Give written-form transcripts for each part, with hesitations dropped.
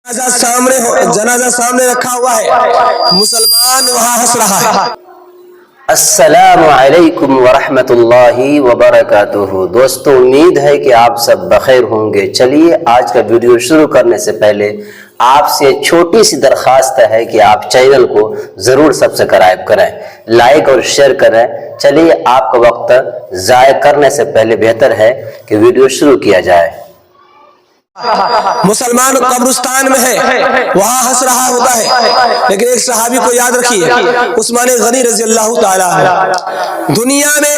जनाजा सामने रखा हुआ है, मुसलमान वहाँ हंस रहा है। अस्सलामु अलैकुम वरहमतुल्लाहि वबरकातुहू। दोस्तों, उम्मीद है कि आप सब बखैर होंगे। चलिए, आज का वीडियो शुरू करने से पहले आपसे छोटी सी दरख्वास्त है कि आप चैनल को ज़रूर सब्सक्राइब करें, लाइक और शेयर करें। चलिए, आपका वक्त ज़ाय करने से पहले बेहतर है कि वीडियो शुरू किया जाए। मुसलमान कब्रिस्तान में है, वहाँ हंस रहा होता है, लेकिन एक सहाबी को याद रखिए, उस्मान गनी रज़ी अल्लाह ताला अन्हु दुनिया में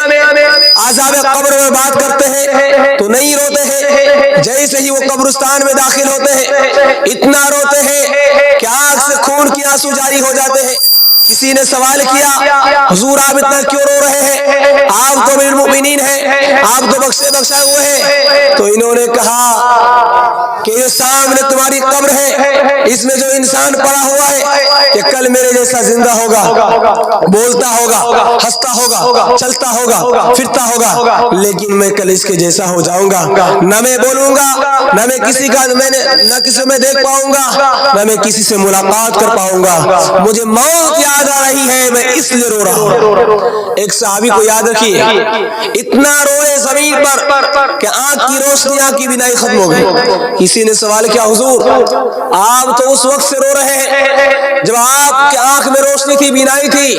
आज़ाब कब्र में बात करते हैं तो नहीं रोते हैं, जैसे ही वो कब्रिस्तान में दाखिल होते हैं इतना रोते हैं कि आँख से खून की आंसू जारी हो जाते हैं। किसी ने सवाल किया, हुजूर आप इतना क्यों रो रहे हैं, आप तो अमीरुल मोमिनीन हैं, आप तो बख्शे हुए हैं। तो इन्होंने कहा कि ये सामने तुम्हारी कब्र है, इसमें जो इंसान पड़ा हुआ है कि कल मेरे जैसा जिंदा होगा, बोलता होगा, हंसता होगा, चलता होगा, फिरता होगा, लेकिन मैं कल इसके जैसा हो जाऊंगा। न मैं बोलूंगा, न मैं किसी का न किसी में देख पाऊंगा, न मैं किसी से मुलाकात कर पाऊंगा। मुझे मौत याद आ रही है, मैं इसलिए रो रहा हूँ। एक सहाबी को याद रखिए, इतना रोए जमीन पर कि आंख की रोशनी, आंख की बिनाई खत्म हो गई। किसी ने सवाल किया, हुजूर आप तो उस वक्त से रो रहे हैं जब आपकी आंख में रोशनी थी, बिनाई थी,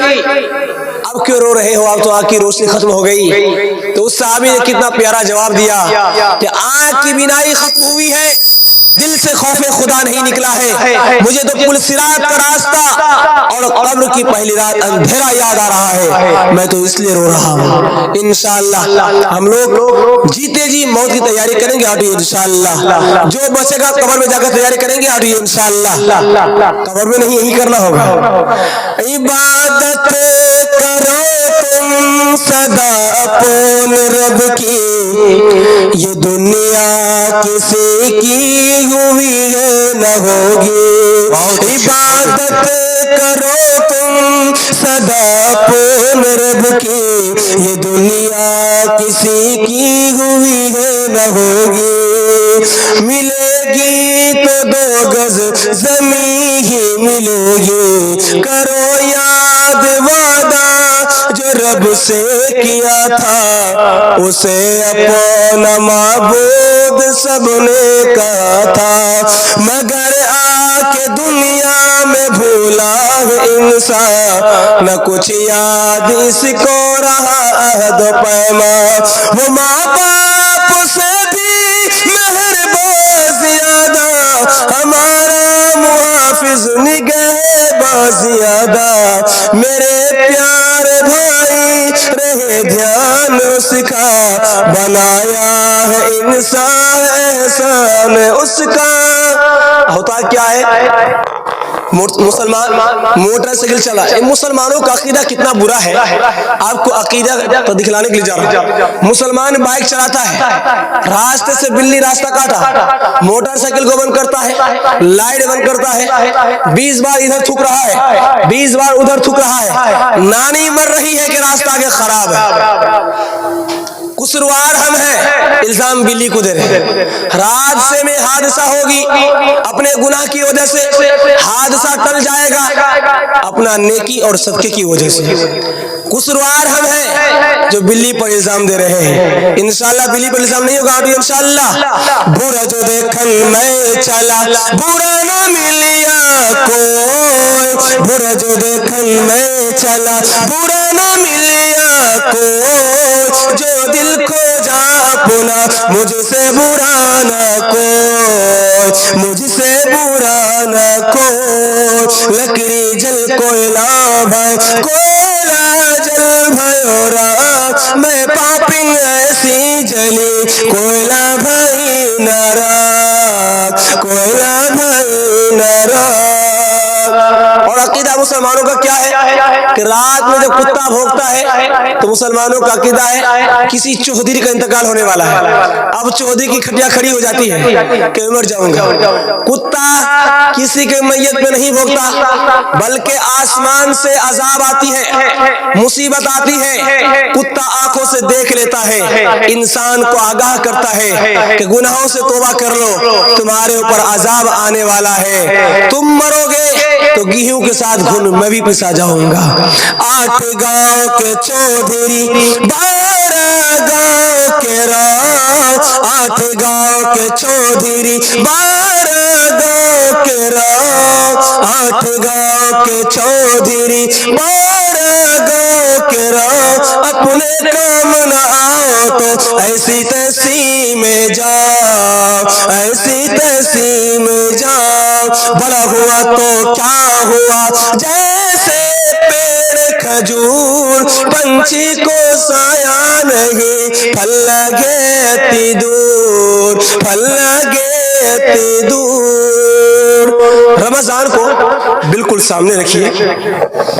अब क्यों रो रहे हो, आप तो आंख की रोशनी खत्म हो गई। तो उस सहाबी ने कितना प्यारा जवाब दिया कि आंख की बिनाई खत्म हुई है, दिल से खौफे खुदा नहीं निकला है। मुझे तो पुल सिरात का रास्ता और कब्र की पहली रात अंधेरा याद आ रहा है, मैं तो इसलिए रो रहा हूँ। इंशाअल्लाह हम लोग जीते जी मौत की तैयारी करेंगे, आटिए इंशाअल्लाह। जो बचेगा कब्र में जाकर तैयारी करेंगे, आटिए इंशाअल्लाह। कब्र में नहीं, यही करना होगा। इबादत करो तुम सदा अपने रब की, ये दुनिया किसी की हुई है न होगी। इबादत करो तुम सदा अपने रब की, ये दुनिया किसी की हुई है न होगी। मिलेगी तो दो गज ज़मीं ही मिलेगी, करो याद वादा जो रब से किया था, उसे अपना माबूद सबने कहा था। मगर आके दुनिया में भूला है इंसान, न कुछ याद इसको रहा अहद पैमा। वो माँ बाप से भी मेहरबान ज्यादा, हमारा मुहाफिज निगहबान ज्यादा। मेरे प्यारे भाई रहे ध्यान उसका, बनाया है इंसान एहसान उसका। होता क्या है, मुसलमान मोटरसाइकिल चला, मुसलमानों का अकीदा कितना बुरा है, आपको अकीदा तो दिखलाने के लिए जा रहा हूं। मुसलमान बाइक चलाता है, रास्ते से बिल्ली रास्ता काटा, मोटरसाइकिल को बंद करता है, लाइट बंद करता है, 20 बार इधर थूक रहा है, 20 बार उधर थूक रहा है, नानी मर रही है कि रास्ता आगे खराब है। कुसरवार हम हैं, इल्जाम बिल्ली को दे रहे हैं। हादसे में हादसा होगी, अपने गुनाह की वजह से हादसा टल जाएगा, अपना नेकी और सदके की वजह से। कुसरवार हम हैं जो बिल्ली पर इल्जाम दे रहे हैं। इंशाअल्लाह बिल्ली पर इल्जाम नहीं होगा, इंशाअल्लाह। बुरा जो देखन मैं चला, बुरा न मिलिया कोई, बुरा जो देखन मैं चला, बुरा न मिलिया कोई। जो दिल खो जा अपना, मुझसे बुरा न कोई, मुझसे बुरा न कोई। लकड़ी जल कोयला भाई, कोयला जल भयोरा, मैं पापिंग ऐसी जली, कोयला भाई नाराज, कोयला भाई नाराज। और अकीदा मुसलमानों का क्या है कि रात में जब कुत्ता भौंकता है तो मुसलमानों का अकीदा है किसी चौधरी का इंतकाल होने वाला है। अब चौधरी की खटिया खड़ी हो जाती है कि मैं मर जाऊंगा। कुत्ता किसी के मैयत पे नहीं भोगता, बल्कि आसमान से अजाब आती है, मुसीबत आती है, कुत्ता आंखों से देख लेता है, इंसान को आगाह करता है कि गुनाहों से तौबा कर लो, तुम्हारे ऊपर अजाब आने वाला है, तुम मरोगे तो गेहूं के साथ घुन मैं भी पिसा जाऊंगा। 8 गांव के चौधरी 12 गांव के राज, 8 गांव के चौधरी 12 गांव के राज, 8 गांव के चौधरी 12 गांव के राज, अपने काम न आओ तो ऐसी तैसी में जाओ, ऐसी तैसी में जाओ, बड़ा हुआ तो क्या हुआ, जैसे पेड़ खजूर, पंछी को साया नहीं, फल लगे ती दूर, फल लगे ती दूर। रमजान को बिल्कुल सामने रखिए,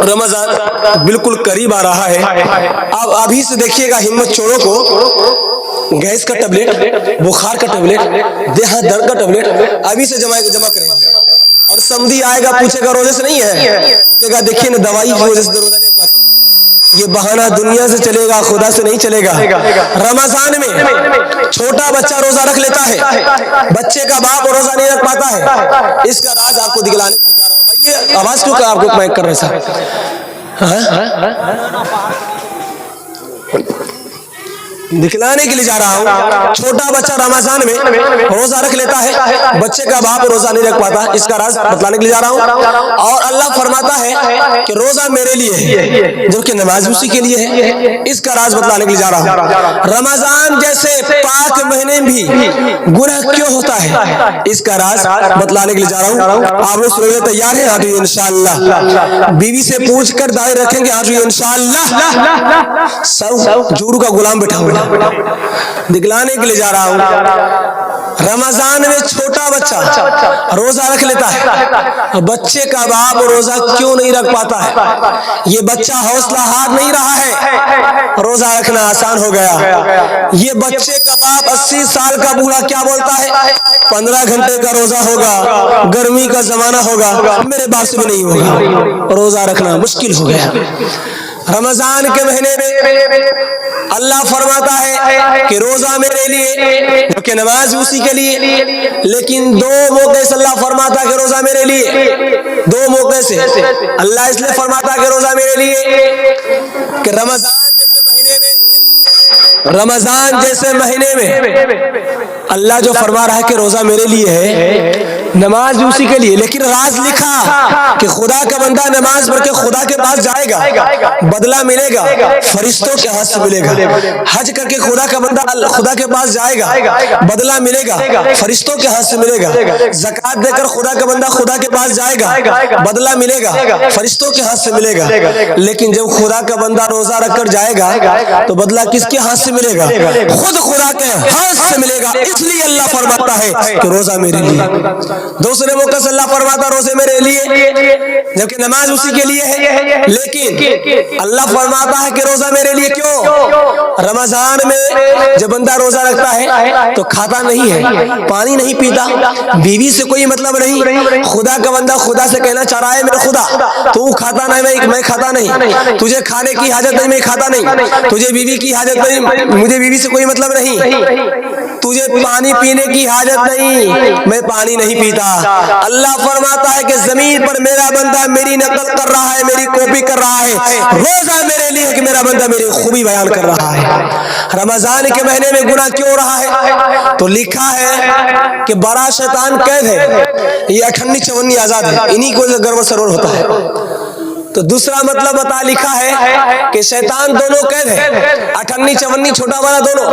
रमजान बिल्कुल करीब आ रहा है। अब अभी से देखिएगा हिम्मत चोरों को गैस का टैबलेट, बुखार का टैबलेट, देह दर्द का टैबलेट अभी से जमा करेंगे। और समधी आएगा पूछेगा रोजे से नहीं है, कहेगा देखिए ना दवाई की वजह से रोजा नहीं पाते। ये बहाना दुनिया से चलेगा, खुदा से नहीं चलेगा। रमजान में छोटा बच्चा रोजा रख लेता है, बच्चे का बाप रोजा नहीं रख पाता है। इसका राज आपको दिखलाने के लिए जा रहा हूं। भाई ये आवाज क्यों आपको माइक कर रहे साहब? दिखलाने के लिए जा रहा हूँ। छोटा बच्चा रमजान में रोजा रख लेता है, बच्चे का बाप रोजा नहीं रख पाता, इसका राज बतलाने के लिए जा रहा हूँ। और अल्लाह फरमाता है कि रोजा मेरे लिए है, जबकि नमाज उसी के लिए है, इसका राज बतलाने के लिए जा रहा हूँ। रमजान जैसे पाक महीने भी गुनाह क्यों होता है, इसका राज बतलाने के लिए जा रहा हूँ। आप लोग सुनने तैयार हैं? हाँ जी इंशाअल्लाह। बीवी से पूछ कर दाएं रखेंगे, हाँ जी इंशाअल्लाह। सब जोरू का गुलाम बैठा हुआ दिखलाने के लिए जा रहा हूं। रमजान में छोटा बच्चा रोजा रख लेता है, बच्चे का बाप रोजा क्यों नहीं रख पाता है? ये बच्चा हौसला हार नहीं रहा है, रोजा रखना आसान हो गया। ये बच्चे का बाप 80 साल का बूढ़ा क्या बोलता है, 15 घंटे का रोजा होगा, गर्मी का जमाना होगा, मेरे बाप से भी नहीं होगा, रोजा रखना मुश्किल हो गया। रमजान के महीने में अल्लाह फरमाता है कि रोजा मेरे लिए, क्योंकि नमाज उसी के लिए। लेकिन 2 मौके से अल्लाह फरमाता है कि रोजा मेरे लिए, 2 मौके से अल्लाह इसलिए फरमाता है कि रोजा मेरे लिए कि रमजान जैसे महीने में अल्लाह जो फरमा रहा है कि रोजा मेरे लिए है, नमाज उसी के लिए। लेकिन राज लिखा कि खुदा का बंदा नमाज पढ़ के खुदा के पास जाएगा, बदला मिलेगा, फरिश्तों के हाथ से मिलेगा। हज करके खुदा का बंदा खुदा के पास जाएगा, बदला मिलेगा, फरिश्तों के हाथ से मिलेगा। ज़कात देकर खुदा का बंदा खुदा के पास जाएगा, बदला मिलेगा, फरिश्तों के हाथ से मिलेगा। लेकिन जब खुदा का बंदा रोजा रखकर जाएगा तो बदला किसके हाथ से मिलेगा? खुद खुदा के हाथ से मिलेगा। इसलिए अल्लाह फरमाता है कि रोजा मेरे लिए। दूसरे मौके से अल्लाह फरमाता रोजे मेरे लिए, जबकि नमाज उसी के लिए है। लेकिन अल्लाह फरमाता है कि रोजा मेरे लिए क्यों? रमजान में जब बंदा रोजा रखता है तो खाता नहीं है, पानी नहीं पीता, बीवी से कोई मतलब नहीं। खुदा का बंदा खुदा से कहना चाह रहा है मेरे खुदा तू खाता नहीं, मैं खाता नहीं, तुझे खाने की हाजत नहीं, मैं खाता नहीं, तुझे बीवी की हाजत नहीं, मुझे बीवी से कोई मतलब नहीं, तुझे पानी पीने की हाजत नहीं, मैं पानी नहीं पीता। अल्लाह फरमाता है कि जमीन पर मेरा बंदा मेरी नकल कर रहा है, मेरी कॉपी कर रहा है। रोजा मेरे लिए कि मेरा बंदा मेरी खूबी बयान कर रहा है। रमजान के महीने में गुनाह क्यों हो रहा है? तो लिखा है कि बड़ा शैतान कैद है, ये 58-54 आजाद है, इन्हीं को गर्व सरोवर होता है। तो दूसरा मतलब बता लिखा है कि शैतान दोनों कैद है, 58-54 छोटा बड़ा दोनों।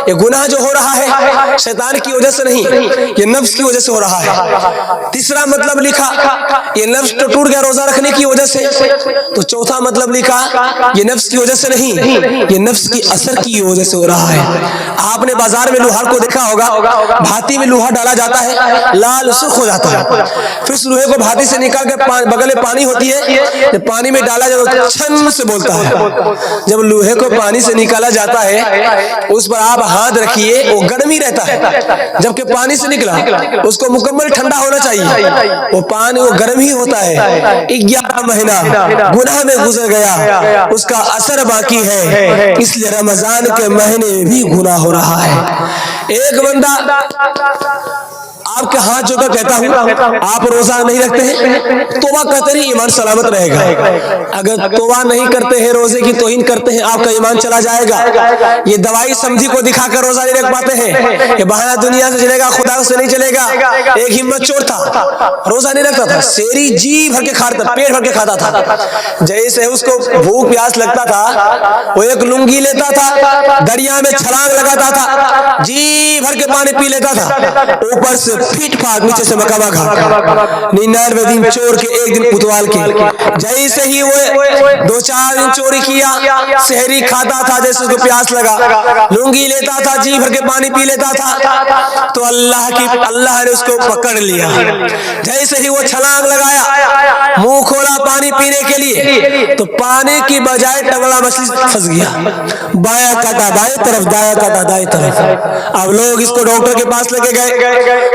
ये गुनाह जो हो रहा है शैतान की वजह से नहीं, ये नफ्स की वजह से हो रहा है। तीसरा मतलब लिखा ये नफ्स तो टूट गया रोजा रखने की वजह से। तो चौथा मतलब लिखा ये नफ्स की वजह से नहीं, ये नफ्स की असर की वजह से हो रहा है। आपने बाजार में लोहार को देखा होगा, भाती में लोहा डाला जाता है, लाल सुर्ख हो जाता है, फिर लोहे को भाती से निकाल के बगल में पानी होती है, पानी में डाला जाए तो छन से बोलता है। जब लोहे को पानी से निकाला जाता है उस पर आप हाथ रखिए, वो गर्म ही रहता है। जबकि पानी से निकला उसको मुकम्मल ठंडा होना चाहिए, वो पानी वो गर्म ही होता है। 11 महीना गुनाह में गुजर गया, उसका असर बाकी है, इसलिए रमजान के महीने में भी गुनाह हो रहा है। एक बंदा आपके हाथ जोड़कर कहता हूँ आप रोजा नहीं रखते हैं, तौबा करते रहिए, ईमान सलामत रहेगा। अगर तौबा नहीं करते हैं, रोजे की तौहीन करते हैं, आपका ईमान चला जाएगा। ये दवाई समझी को दिखाकर रोजा नहीं रख पाते हैं, ये बहाना दुनिया से चलेगा, खुदा से नहीं चलेगा। एक हिम्मत चोर था, रोजा नहीं रखता था, शेरी जी भर के खाता था, पेट भर के खाता था। जैसे उसको भूख प्यास लगता था वो एक लुंगी लेता था, दरिया में छलांग लगाता था, जी भर के पानी पी लेता था, ऊपर से फीट फाट नीचे से मकामा खा। 99 दिन चोर के, एक दिन पुतवाल के। जैसे ही वो 2-4 दिन चोरी किया, शहरी खाता था, जैसे उसको प्यास लगा लुंगी लेता था, जी भर के पानी पी लेता था, तो अल्लाह ने उसको पकड़ लिया। जैसे ही वो छलांग लगाया, मुंह खोला पानी पीने के लिए, तो पानी की बजाय टंगड़ा मछली फंस गया। बाया काटा बाएं तरफ, दाया काटा दाएं तरफ। अब लोग इसको डॉक्टर के पास लेके गए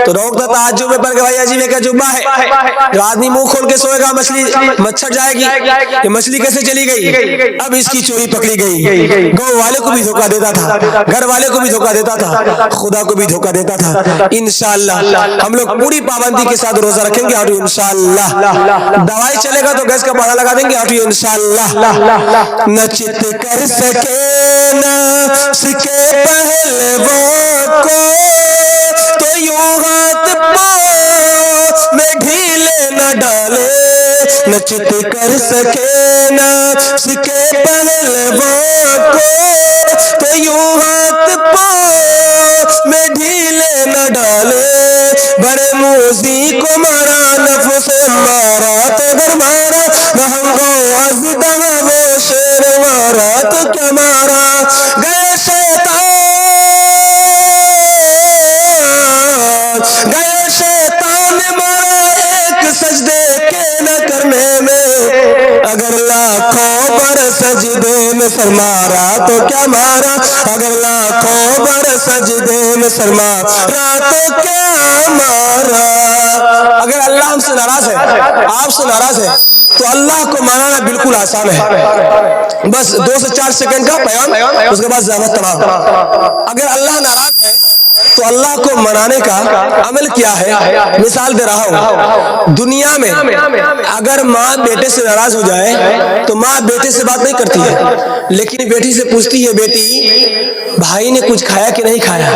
तो डॉक्टर ताज्जुब में पड़ गया, भाई अजीब क्या जुब्बा है, जब आदमी मुंह खोल के सोएगा मछली मच्छर जाएगी, ये मछली कैसे चली गई। अब इसकी चोरी पकड़ी गई। गाँव वाले को भी धोखा देता था, घर वाले को भी धोखा देता था, खुदा को भी धोखा देता था। इंशाअल्लाह हम लोग पूरी पाबंदी के साथ रोजा रखेंगे और इंशाअल्लाह दवाई चलेगा तो गैस का पौधा लगा देंगे और इंशाअल्लाह। न चित कर सके न सके पहलवान को, तो यूं हाथ पाँव में ढीले न डाले। न चित कर सके न सके पहलवान को, तो यूं हाथ पाँव में ढीले न डाले। बड़े मूजी को मारा, नफ्स मारा तो घर मारा, महंगो अज़दा वो शेर मारा तो क्या मारा। गए शैतान मारा एक सजदे के न करने में। अगर लाखों बार सजदे में सर मारा तो क्या मारा, अगर लाखों बार सजदे में सर मारा तो क्या मारा। अगर अल्लाह हमसे नाराज है, आपसे नाराज है, तो अल्लाह को मनाना बिल्कुल आसान है। बस 2 से 4 सेकंड का पैगाम, उसके बाद ज़हमत तमाम। अगर अल्लाह नाराज है तो अल्लाह को मनाने का अमल क्या है। मिसाल दे रहा हूँ, दुनिया में अगर माँ बेटे से नाराज हो जाए तो माँ बेटे से बात नहीं करती है, लेकिन बेटी से पूछती है, बेटी भाई ने कुछ खाया कि नहीं खाया।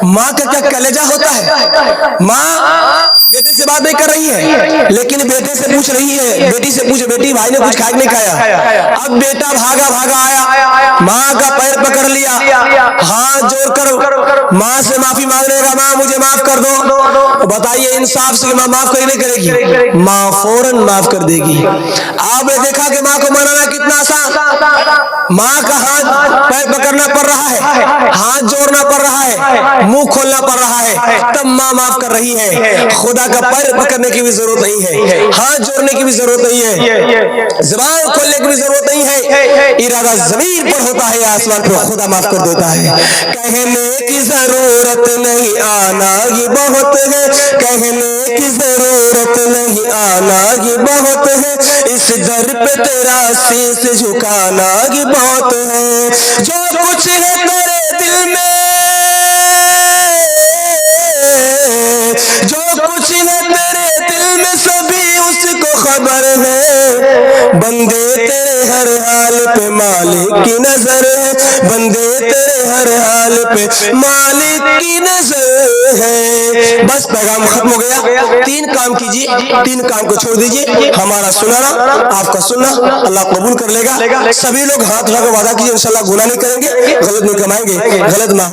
माँ का क्या कलेजा होता है। माँ बेटे से बात नहीं कर रही है, लेकिन बेटे से पूछ रही है, बेटी से पूछ, बेटी भाई ने कुछ खाया कि नहीं खाया। अब बेटा भागा भागा आया, माँ का पैर पकड़ लिया, हाथ जोड़कर माँ से माफी मांगने का, माँ मुझे माफ कर दो। बताइए इंसाफ से माँ माफ कहीं नहीं करेगी, माँ फौरन माफ कर देगी। आपने देखा कि माँ को मनाना कितना आसान। माँ का हाथ पैर पकड़ना पड़ रहा है, हाथ जोड़ना पड़ रहा है, मुंह खोलना पड़ रहा है, तब माँ माफ कर रही है। खुदा का पैर पकड़ने की भी जरूरत नहीं है, हाथ जोड़ने की भी जरूरत नहीं है, ज़बान खोलने की भी जरूरत नहीं है। इरादा ज़मीन पर होता है, आसमान पर खुदा माफ कर देता है। कहने की जरूरत नहीं, आना ही बहुत है। कहने की जरूरत नहीं, आना ही बहुत है। इस दर पे तेरा शीश झुकाना ही बहुत है। जो कुछ है तेरे दिल में, जो कुछ है तेरे दिल में, सभी उसको खबर है। बंदे तेरे हर हाल पे मालिक की नजर है, बंदे तेरे हर हाल पे मालिक की नजर है। बस पैगाम खत्म हो गया। 3 काम कीजिए, 3 काम को छोड़ दीजिए। हमारा सुनाना, आपका सुनना अल्लाह कबूल कर लेगा। सभी लोग हाथ उठाकर वादा कीजिए, इंशाल्लाह गुनाह नहीं करेंगे, गलत नहीं कमाएंगे, गलत ना